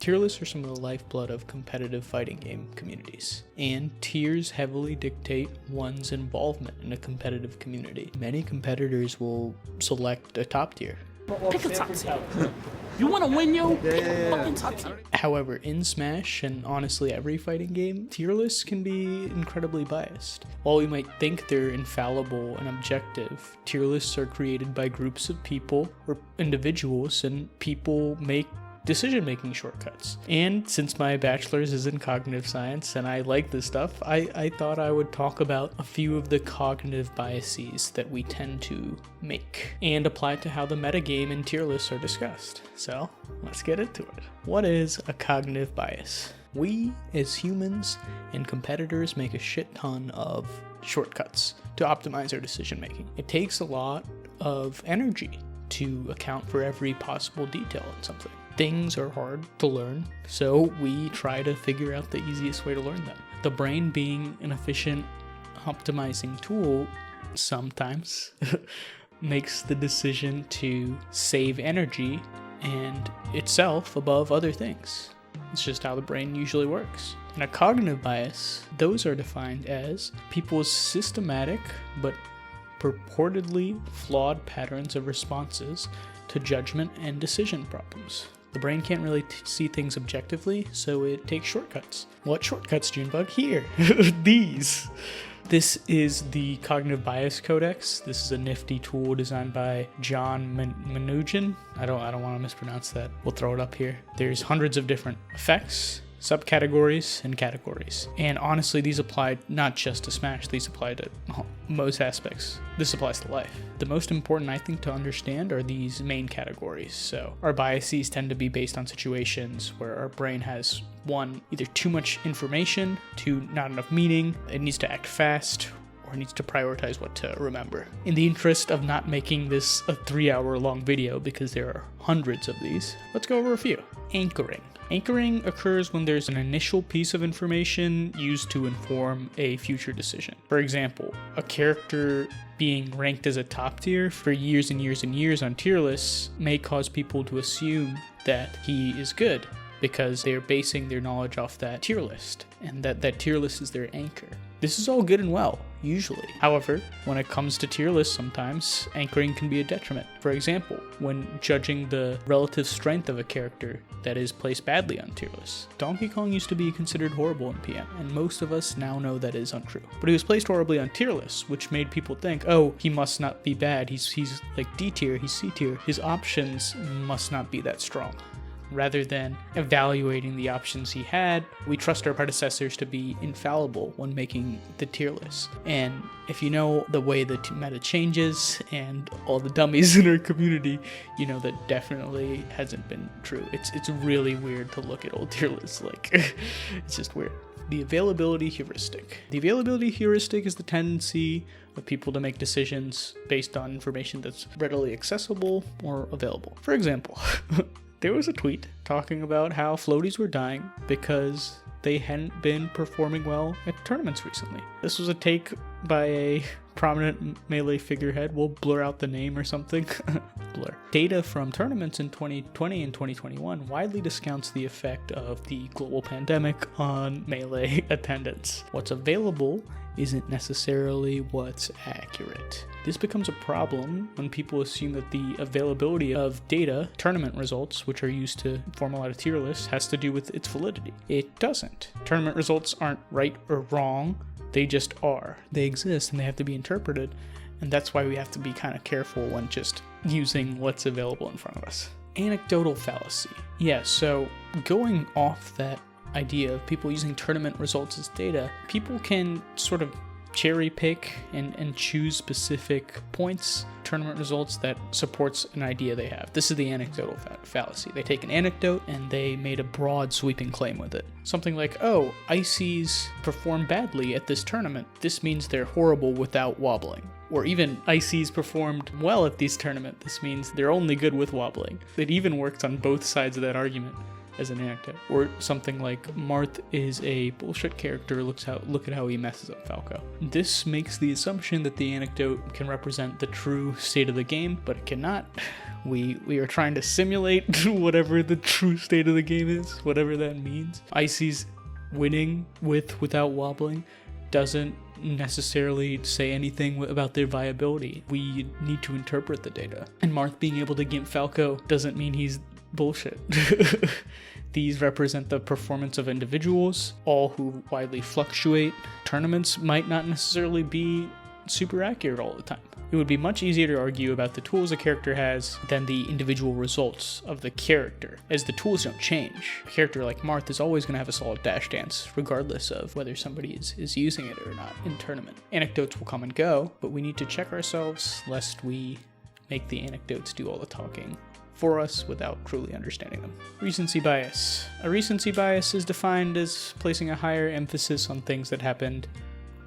Tier lists are some of the lifeblood of competitive fighting game communities, and tiers heavily dictate one's involvement in a competitive community. Many competitors will select a top tier. Pick a top tier. You want to win, yo? Pick a fucking top tier. However, in Smash, and honestly every fighting game, tier lists can be incredibly biased. While we might think they're infallible and objective, tier lists are created by groups of people or individuals, and people make decision-making shortcuts. And since my bachelor's is in cognitive science and I like this stuff, I thought I would talk about a few of the cognitive biases that we tend to make and apply it to how the metagame and tier lists are discussed. So let's get into it. What is a cognitive bias? We, as humans and competitors, make a shit ton of shortcuts to optimize our decision-making. It takes a lot of energy to account for every possible detail in something. Things are hard to learn, so we try to figure out the easiest way to learn them. The brain, being an efficient optimizing tool, sometimes makes the decision to save energy and itself above other things. It's just how the brain usually works. In a cognitive bias, those are defined as people's systematic but purportedly flawed patterns of responses to judgment and decision problems. The brain can't really see things objectively, so it takes shortcuts. What shortcuts, Junebug? Here, these. This is the Cognitive Bias Codex. This is a nifty tool designed by John Minuchin. I don't want to mispronounce that. We'll throw it up here. There's hundreds of different effects, subcategories, and categories. And honestly, these apply not just to Smash, these apply to most aspects. This applies to life. The most important, I think, to understand are these main categories. So our biases tend to be based on situations where our brain has, one, either too much information, two, not enough meaning, it needs to act fast, or needs to prioritize what to remember. In the interest of not making this a 3-hour long video, because there are hundreds of these, let's go over a few. Anchoring. Anchoring occurs when there's an initial piece of information used to inform a future decision. For example, a character being ranked as a top tier for years and years and years on tier lists may cause people to assume that he is good because they're basing their knowledge off that tier list, and that tier list is their anchor. This is all good and well, usually. However, when it comes to tier lists, sometimes anchoring can be a detriment. For example, when judging the relative strength of a character that is placed badly on tier lists. Donkey Kong used to be considered horrible in PM, and most of us now know that is untrue. But he was placed horribly on tier lists, which made people think, oh, he must not be bad, he's like D tier, he's C tier, his options must not be that strong. Rather than evaluating the options he had, we trust our predecessors to be infallible when making the tier list. And if you know the way the meta changes and all the dummies in our community, you know that definitely hasn't been true. It's really weird to look at old tier lists, like, it's just weird. The availability heuristic. The availability heuristic is the tendency of people to make decisions based on information that's readily accessible or available. For example, there was a tweet talking about how floaties were dying because they hadn't been performing well at tournaments recently. This was a take by a prominent Melee figurehead. We'll blur out the name or something. Blur. Data from tournaments in 2020 and 2021 widely discounts the effect of the global pandemic on Melee attendance. What's available isn't necessarily what's accurate. This becomes a problem when people assume that the availability of data, tournament results, which are used to form a lot of tier lists, has to do with its validity. It doesn't. Tournament results aren't right or wrong, they just are. They exist and they have to be interpreted, and that's why we have to be kind of careful when just using what's available in front of us. Anecdotal fallacy. Yeah, so going off that idea of people using tournament results as data, people can sort of cherry pick and choose specific points, tournament results that supports an idea they have. This is the anecdotal fallacy. They take an anecdote and they made a broad sweeping claim with it. Something like, oh, Ices perform badly at this tournament. This means they're horrible without wobbling. Or even Ices performed well at this tournament. This means they're only good with wobbling. It even works on both sides of that argument as an anecdote. Or something like, Marth is a bullshit character, look at how he messes up Falco. This makes the assumption that the anecdote can represent the true state of the game, but it cannot. We are trying to simulate whatever the true state of the game is, whatever that means. Icy's winning without wobbling doesn't necessarily say anything about their viability. We need to interpret the data. And Marth being able to gimp Falco doesn't mean he's bullshit. These represent the performance of individuals, all who widely fluctuate. Tournaments might not necessarily be super accurate all the time. It would be much easier to argue about the tools a character has than the individual results of the character, as the tools don't change. A character like Marth is always going to have a solid dash dance, regardless of whether somebody is using it or not in tournament. Anecdotes will come and go, but we need to check ourselves lest we make the anecdotes do all the talking for us without truly understanding them. Recency bias. A recency bias is defined as placing a higher emphasis on things that happened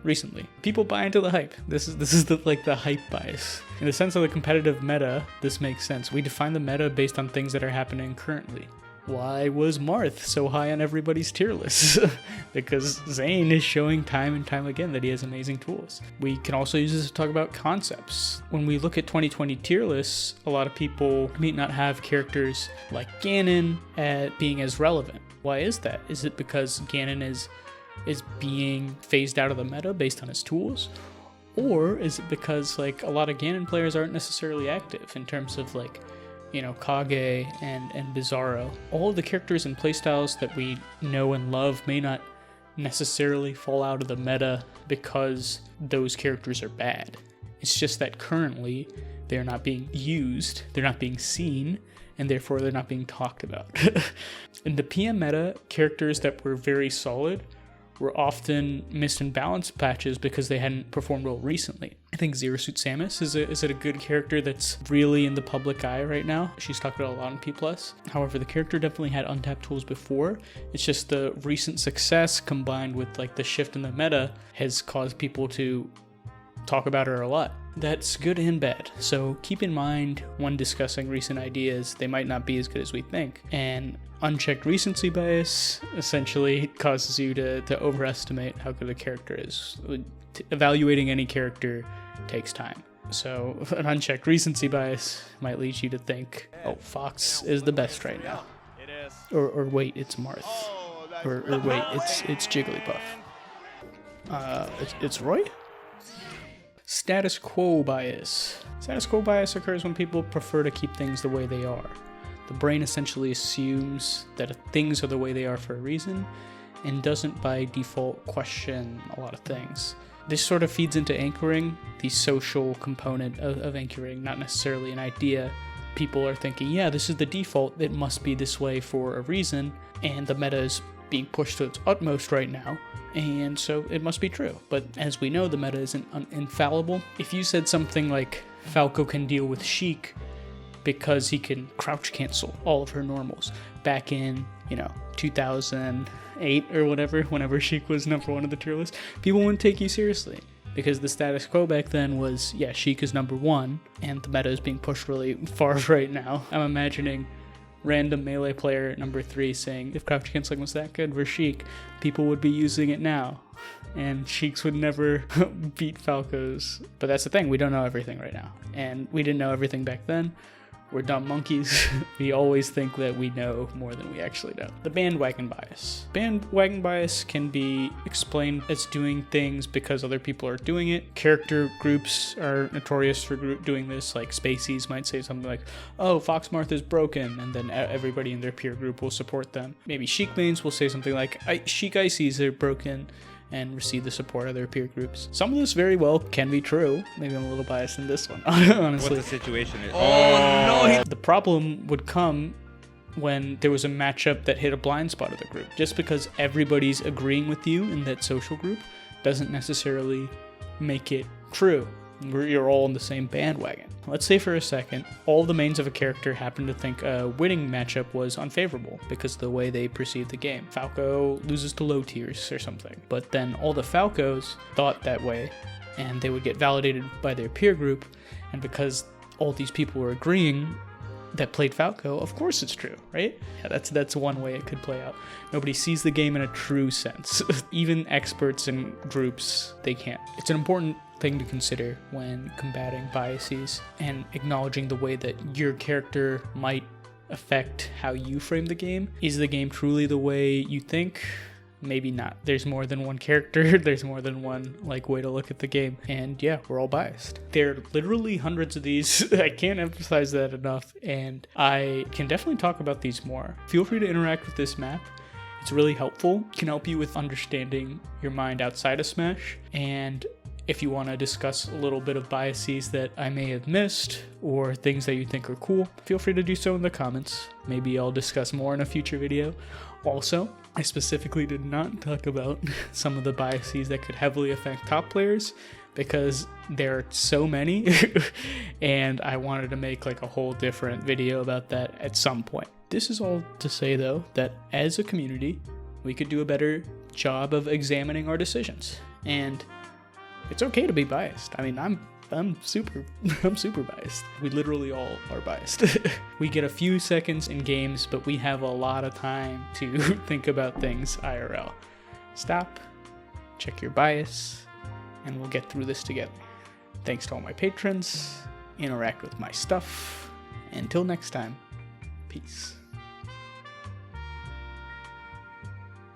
recently. People buy into the hype. This is the hype bias. In the sense of the competitive meta, this makes sense. We define the meta based on things that are happening currently. Why was Marth so high on everybody's tier list? Because Zane is showing time and time again that he has amazing tools. We can also use this to talk about concepts. When we look at 2020 tier lists, a lot of people may not have characters like Ganon being as relevant. Why is that? Is it because Ganon is being phased out of the meta based on his tools? Or is it because like a lot of Ganon players aren't necessarily active in terms of like, you know, Kage and Bizarro? All of the characters and playstyles that we know and love may not necessarily fall out of the meta because those characters are bad. It's just that currently they're not being used, they're not being seen, and therefore they're not being talked about. In the PM meta, characters that were very solid were often missed in balance patches because they hadn't performed well recently. I think Zero Suit Samus is a good character that's really in the public eye right now. She's talked about a lot on P+. However, the character definitely had untapped tools before. It's just the recent success combined with like the shift in the meta has caused people to talk about her a lot. That's good and bad. So keep in mind when discussing recent ideas, they might not be as good as we think. And unchecked recency bias essentially causes you to overestimate how good a character is. Evaluating any character takes time. So an unchecked recency bias might lead you to think, oh, Fox is the best right now. Or wait, it's Marth. Or wait, it's Jigglypuff. It's Roy? Status quo bias. Status quo bias occurs when people prefer to keep things the way they are. The brain essentially assumes that things are the way they are for a reason and doesn't by default question a lot of things. This sort of feeds into anchoring, the social component of anchoring, not necessarily an idea. People are thinking, yeah, this is the default, it must be this way for a reason, and the meta is being pushed to its utmost right now, and so it must be true. But as we know, the meta isn't infallible. If you said something like, Falco can deal with Sheik because he can crouch cancel all of her normals back in, 2008 or whatever, whenever Sheik was number one of the tier list, people wouldn't take you seriously. Because the status quo back then was, yeah, Sheik is number one, and the meta is being pushed really far right now. I'm imagining random melee player at number 3 saying, if crouch canceling was that good for Sheik, people would be using it now. And Sheiks would never beat Falcos. But that's the thing, we don't know everything right now. And we didn't know everything back then. We're dumb monkeys. We always think that we know more than we actually know. The bandwagon bias. Bandwagon bias can be explained as doing things because other people are doing it. Character groups are notorious for doing this. Like Spaceys might say something like, oh, Fox Marth is broken, and then everybody in their peer group will support them. Maybe Sheik mains will say something like, Sheik Ices are broken, and receive the support of their peer groups. Some of this very well can be true. Maybe I'm a little biased in this one, honestly. What the situation is. Oh, no. The problem would come when there was a matchup that hit a blind spot of the group. Just because everybody's agreeing with you in that social group doesn't necessarily make it true. You're all in the same bandwagon. Let's say for a second, all the mains of a character happen to think a winning matchup was unfavorable because of the way they perceive the game. Falco loses to low tiers or something. But then all the Falcos thought that way, and they would get validated by their peer group, and because all these people were agreeing that played Falco, of course it's true, right? Yeah, that's one way it could play out. Nobody sees the game in a true sense. Even experts and groups, they can't. It's an important thing to consider when combating biases and acknowledging the way that your character might affect how you frame the game. Is the game truly the way you think? Maybe not. There's more than one character. There's more than one way to look at the game. And yeah, we're all biased. There are literally hundreds of these. I can't emphasize that enough. And I can definitely talk about these more. Feel free to interact with this map. It's really helpful. It can help you with understanding your mind outside of Smash. And if you want to discuss a little bit of biases that I may have missed or things that you think are cool, feel free to do so in the comments. Maybe I'll discuss more in a future video. Also, I specifically did not talk about some of the biases that could heavily affect top players because there are so many and I wanted to make a whole different video about that at some point. This is all to say though that as a community, we could do a better job of examining our decisions. And it's okay to be biased. I mean, I'm super biased. We literally all are biased. We get a few seconds in games, but we have a lot of time to think about things IRL. Stop, check your bias, and we'll get through this together. Thanks to all my patrons. Interact with my stuff. Until next time, peace.